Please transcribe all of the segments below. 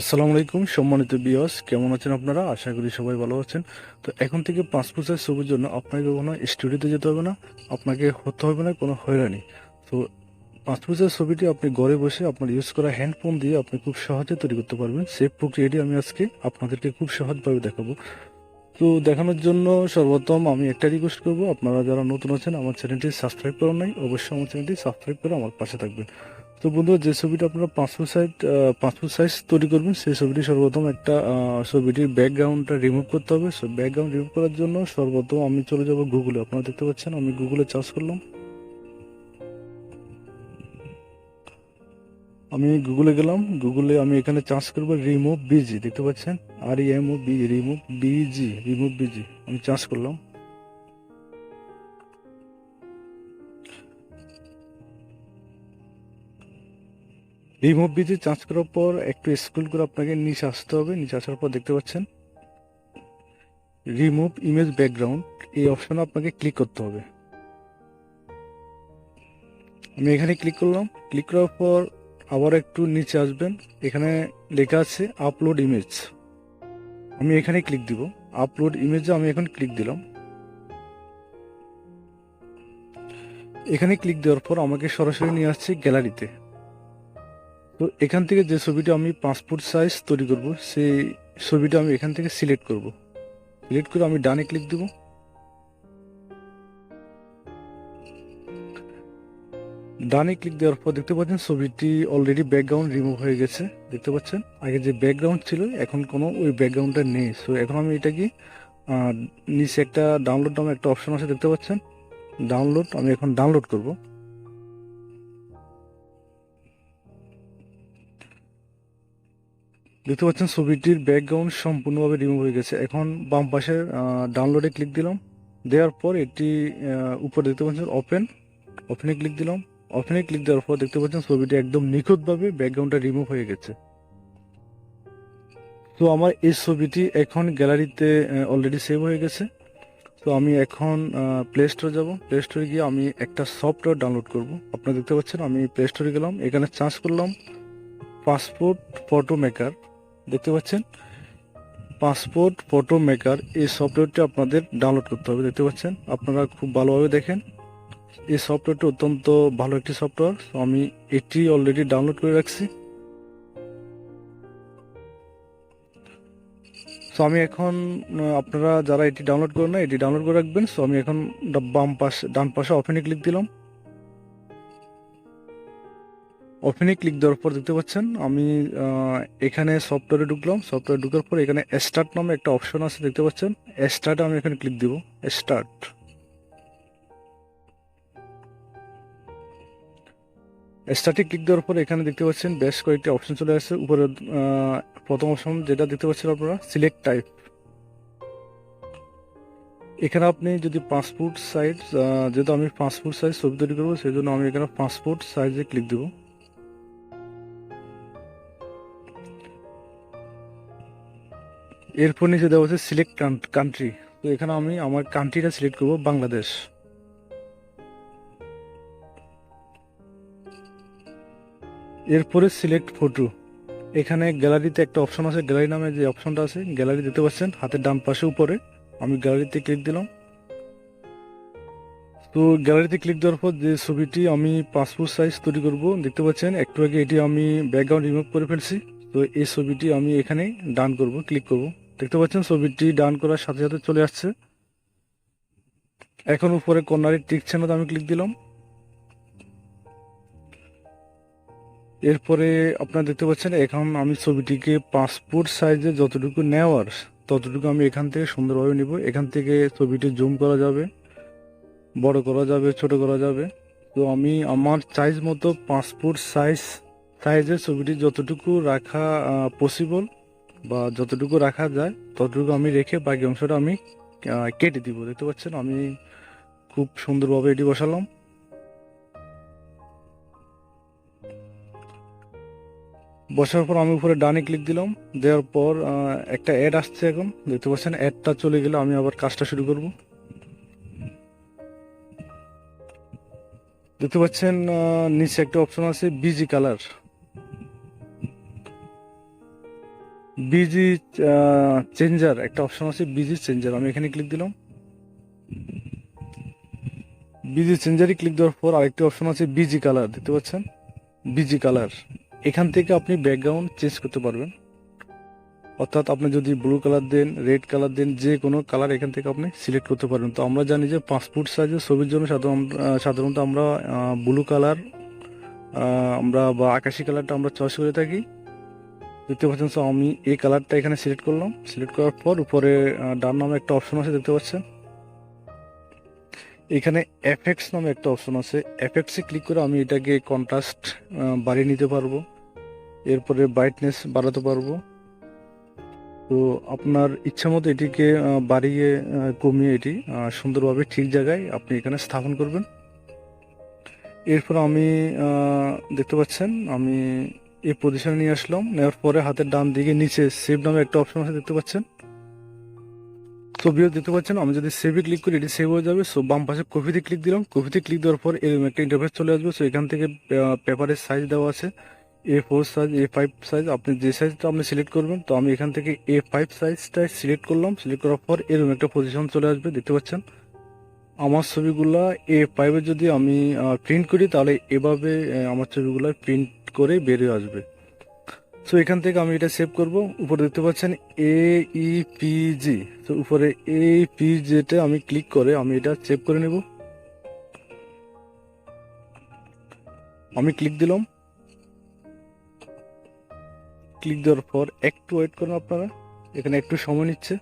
আসসালামু আলাইকুম সম্মানিত ভিউয়ার্স, কেমন আছেন আপনারা? আশা করি সবাই ভালো আছেন। তো এখন থেকে পাসপোর্ট সাইজ ছবির জন্য আপনাকে কোনো স্টুডিওতে যেতে হবে না, আপনাকে হতে হবে না কোনো হয়রানি। তো পাসপোর্ট সাইজ ছবিটি আপনি ঘরে বসে আপনার ইউজ করা হ্যান্ডফোন দিয়ে আপনি খুব সহজে তৈরি করতে পারবেন। সেই প্রক্রিয়াটি আমি আজকে আপনাদেরকে খুব সহজভাবে দেখাবো। তো দেখানোর জন্য সর্বপ্রথম আমি একটা রিকোয়েস্ট করবো, আপনারা যারা নতুন আছেন আমার চ্যানেলটি সাবস্ক্রাইব করেন নাই, অবশ্যই আমার চ্যানেলটি সাবস্ক্রাইব করে আমার পাশে থাকবেন। তো বন্ধুরা, যে ছবিটা আপনারা পাসপোর্ট সাইজ তৈরি করবেন সেই ছবিটি সর্বপ্রথম একটা ছবিটির ব্যাকগ্রাউন্ডটা রিমুভ করতে হবে। সো ব্যাকগ্রাউন্ড রিমুভ করার জন্য সর্বপ্রথম আমি চলে যাব গুগলে। আপনারা দেখতে পাচ্ছেন আমি গুগলে সার্চ করলাম। আমি গুগলে গেলাম, গুগলে আমি এখানে সার্চ করবো রিমুভ বিজি। দেখতে পাচ্ছেন REMOV remove busy, remove busy আমি সার্চ করলাম। রিমুভ বিজি সার্চ করার পর একটু স্ক্রল করে আপনাকে নিচে আসতে হবে। নিচে আসার পর দেখতে পাচ্ছেন রিমুভ ইমেজ ব্যাকগ্রাউন্ড, এই অপশনে আপনাকে ক্লিক করতে হবে। আমি এখানে ক্লিক করলাম। ক্লিক করার পর আবার একটু নিচে আসবেন, এখানে লেখা আছে আপলোড ইমেজ। আমি এখানে ক্লিক দিব। আপলোড ইমেজে আমি এখন ক্লিক দিলাম। এখানে ক্লিক দেওয়ার পর আমাকে সরাসরি নিয়ে আসছে গ্যালারিতে। তো এখান থেকে যে ছবিটা আমি পাসপোর্ট সাইজ তৈরি করব সেই ছবিটা আমি এখান থেকে সিলেক্ট করব। সিলেক্ট করে আমি ডানে ক্লিক দিব। ডানে ক্লিক দেওয়ার পর দেখতে পাচ্ছেন ছবিটি অলরেডি ব্যাকগ্রাউন্ড রিমুভ হয়ে গেছে। দেখতে পাচ্ছেন আগে যে ব্যাকগ্রাউন্ড ছিল এখন কোনো ওই ব্যাকগ্রাউন্ডটা নেই। সো এখন আমি এটাকে নিচে একটা ডাউনলোড নামে একটা অপশন আছে, দেখতে পাচ্ছেন ডাউনলোড। আমি এখন ডাউনলোড করব। দেখতে পাচ্ছেন ছবিটির ব্যাকগ্রাউন্ড সম্পূর্ণভাবে রিমুভ হয়ে গেছে। এখন বাম পাশের ডাউনলোডে ক্লিক দিলাম। দেওয়ার পর এটি উপরে দেখতে পাচ্ছেন ওপেনে ক্লিক দিলাম। ওপেনে ক্লিক দেওয়ার পর দেখতে পাচ্ছেন ছবিটি একদম নিখুঁতভাবে ব্যাকগ্রাউন্ডটা রিমুভ হয়ে গেছে। তো আমার এই ছবিটি এখন গ্যালারিতে অলরেডি সেভ হয়ে গেছে। তো আমি এখন প্লে স্টোরে যাব। প্লে স্টোরে গিয়ে আমি একটা সফটওয়্যার ডাউনলোড করব। আপনারা দেখতে পাচ্ছেন আমি প্লে স্টোরে গেলাম, এখানে সার্চ করলাম পাসপোর্ট ফটো মেকার। দেখতে পাচ্ছেন পাসপোর্ট ফটো মেকার, এই সফটওয়্যারটি আপনাদের ডাউনলোড করতে হবে। দেখতে পাচ্ছেন আপনারা খুব ভালোভাবে দেখেন, এই সফটওয়্যারটি অত্যন্ত ভালো একটি সফটওয়্যার। তো আমি এটি অলরেডি ডাউনলোড করে রাখছি। সো আমি এখন আপনারা যারা এটি ডাউনলোড করেন না এটি ডাউনলোড করে রাখবেন। সো আমি এখন ডান পাশে ওপেনে ক্লিক দিলাম। ওপেনে ক্লিক দেওয়ার পর দেখতে পাচ্ছেন আমি এখানে সফটওয়্যারে ঢুকলাম। সফটওয়্যারে ঢুকার পর এখানে স্টার্ট নামে একটা অপশন আছে, দেখতে পাচ্ছেন স্টার্টে আমি এখানে ক্লিক দিব। স্টার্ট স্টার্টে ক্লিক দেওয়ার পর এখানে দেখতে পাচ্ছেন বেশ কয়েকটি অপশন চলে আসছে। উপরে প্রথম অপশন যেটা দেখতে পাচ্ছেন আপনারা সিলেক্ট টাইপ। এখানে আপনি যদি পাসপোর্ট সাইজ, যেহেতু আমি পাসপোর্ট সাইজ ছবি তৈরি করবো সেই জন্য আমি এখানে পাসপোর্ট সাইজে ক্লিক দেব। এরপর নিচে দেওয়া হচ্ছে সিলেক্ট কান্ট্রি। তো এখানে আমি আমার কান্ট্রিটা সিলেক্ট করব বাংলাদেশ। এরপরে সিলেক্ট ফটো। এখানে গ্যালারিতে একটা অপশন আছে, গ্যালারি নামে যে অপশনটা আছে গ্যালারি দেখতে পাচ্ছেন হাতের ডান পাশে উপরে। আমি গ্যালারিতে ক্লিক দিলাম। তো গ্যালারিতে ক্লিক দেওয়ার পর যে ছবিটি আমি পাসপোর্ট সাইজ তৈরি করব দেখতে পাচ্ছেন একটু আগে এটি আমি ব্যাকগ্রাউন্ড রিমুভ করে ফেলছি। তো এই ছবিটি আমি এখানে ডান করব, ক্লিক করব। দেখতে পাচ্ছেন ছবিটি ডান করার সাথে সাথে চলে আসছে। এখন উপরে কর্নারে টিক চিহ্নতে আমি ক্লিক দিলাম। এরপরে আপনারা দেখতে পাচ্ছেন এখন আমি ছবিটিকে পাসপোর্ট সাইজে যতটুকু নেওয়ার ততটুকু আমি এখান থেকে সুন্দরভাবে নিব। এখান থেকে ছবিটি জুম করা যাবে, বড় করা যাবে, ছোট করা যাবে। তো আমি আমার সাইজ মতো পাসপোর্ট সাইজের ছবিটি যতটুকু রাখা পসিবল বা যতটুকু রাখা যায় ততটুকু আমি রেখে বাকি অংশটা আমি কেটে দিব। দেখতে পাচ্ছেন আমি খুব সুন্দরভাবে এটি বসালাম। বসার পর আমি উপরে ডানে ক্লিক দিলাম। দেওয়ার পর একটা অ্যাড আসছে, এখন দেখতে পাচ্ছেন অ্যাডটা চলে গেলে আমি আবার কাজটা শুরু করব। দেখতে পাচ্ছেন নিচে একটা অপশন আছে বিজি কালার। বিজি চেঞ্জার একটা অপশন আছে, বিজি চেঞ্জার, আমি এখানে ক্লিক দিলাম। বিজি চেঞ্জারে ক্লিক দেওয়ার পর আরেকটি অপশন আছে বিজি কালার, দেখতে পাচ্ছেন বিজি কালার। এখান থেকে আপনি ব্যাকগ্রাউন্ড চেঞ্জ করতে পারবেন, অর্থাৎ আপনি যদি ব্লু কালার দেন, রেড কালার দেন, যে কোনো কালার এখান থেকে আপনি সিলেক্ট করতে পারবেন। তো আমরা জানি যে পাসপোর্ট সাইজের ছবির জন্য সাধারণত আমরা ব্লু কালার আমরা বা আকাশি কালারটা আমরা চয়েস করে থাকি, দেখতে পাচ্ছেন। সো আমি এই কালারটা এখানে সিলেক্ট করলাম। সিলেক্ট করার পর উপরে ডান নামে একটা অপশন আছে, দেখতে পাচ্ছেন। এখানে এফেক্টস নামে একটা অপশন আছে, এফেক্টসে ক্লিক করে আমি এটাকে কন্ট্রাস্ট বাড়িয়ে নিতে পারবো, এরপরে ব্রাইটনেস বাড়াতে পারবো। তো আপনার ইচ্ছা মতো এটিকে বাড়িয়ে কমিয়ে এটি সুন্দরভাবে ঠিক জায়গায় আপনি এখানে স্থাপন করবেন। এরপর আমি দেখতে পাচ্ছেন আমি এই পজিশনে নিয়ে আসলাম। নেওয়ার পরে হাতের ডান দিকে নিচে সেভ নামে একটা অপশন আছে, দেখতে পাচ্ছেন। তো ভিউয়ার দেখতে পাচ্ছেন আমি যদি সেভে ক্লিক করি এটি সেভ হয়ে যাবে। সো বাম পাশে কপিতে ক্লিক দিলাম, কপিতে ক্লিক দেওয়ার পর এরকম একটা ইন্টারফেস চলে আসবে। সো এখান থেকে পেপারের সাইজ দেওয়া আছে, A4 সাইজ, A5 সাইজ, আপনি যে সাইজটা আপনি সিলেক্ট করবেন। তো আমি এখান থেকে A5 সাইজটাই সিলেক্ট করলাম। সিলেক্ট করার পর এরকম একটা পজিশন চলে আসবে, দেখতে পাচ্ছেন। আমার ছবিগুলা A5-এ যদি আমি প্রিন্ট করি তাহলে এভাবে আমার ছবিগুলো প্রিন্ট করে বেরিয়ে আসবে। সো এখান থেকে আমি এটা সেভ করব। উপরে দেখতে পাচ্ছেন AEPG, তো উপরে AEPG-তে আমি ক্লিক করে আমি এটা সেভ করে নেব। আমি ক্লিক দিলাম। ক্লিক দেওয়ার পর একটু ওয়েট করুন আপনারা, এখানে একটু সময় নিচ্ছে।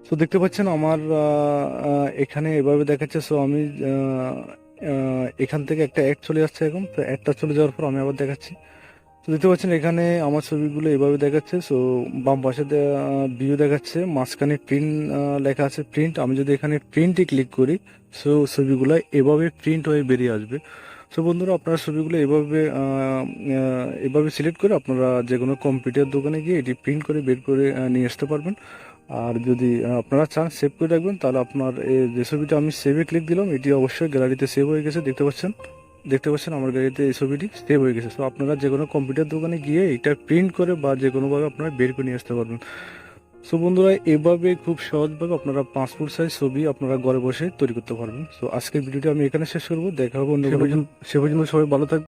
তো দেখতে পাচ্ছেন আমার এখানে এভাবে দেখাচ্ছে। সো আমি এখান থেকে একটা অ্যাড চলে যাচ্ছে এখন। তো অ্যাডটা চলে যাওয়ার পর আমি আবার দেখাচ্ছি। তো দেখতে পাচ্ছেন এখানে আমার ছবিগুলো এভাবে দেখাচ্ছে। সো বাম পাশে ভিউ দেখাচ্ছে, মাঝখানে প্রিন্ট লেখা আছে প্রিন্ট। আমি যদি এখানে প্রিন্টে ক্লিক করি সো ছবিগুলো এভাবে প্রিন্ট হয়ে বেরিয়ে আসবে। সো বন্ধুরা, আপনারা ছবিগুলো এভাবে সিলেক্ট করে আপনারা যে কোনো কম্পিউটার দোকানে গিয়ে এটি প্রিন্ট করে বের করে নিয়ে আসতে পারবেন। আর যদি আপনারা চান সেভ করে রাখবেন তাহলে আপনার যে ছবিটা আমি সেভে ক্লিক দিলাম এটি অবশ্যই গ্যালারিতে সেভ হয়ে গেছে, দেখতে পাচ্ছেন আমার গ্যালারিতে এই ছবিটি সেভ হয়ে গেছে। তো আপনারা যে কোনো কম্পিউটার দোকানে গিয়ে এটা প্রিন্ট করে বা যে কোনোভাবে আপনারা বের করে নিয়ে আসতে পারবেন। সো বন্ধুরা, এভাবে খুব সহজভাবে আপনারা পাসপোর্ট সাইজ ছবি আপনারা ঘরে বসে তৈরি করতে পারবেন। সো আজকের ভিডিওটি আমি এখানে শেষ করবো, দেখা হবে অন্য সে পর্যন্ত সবাই ভালো থাকবেন।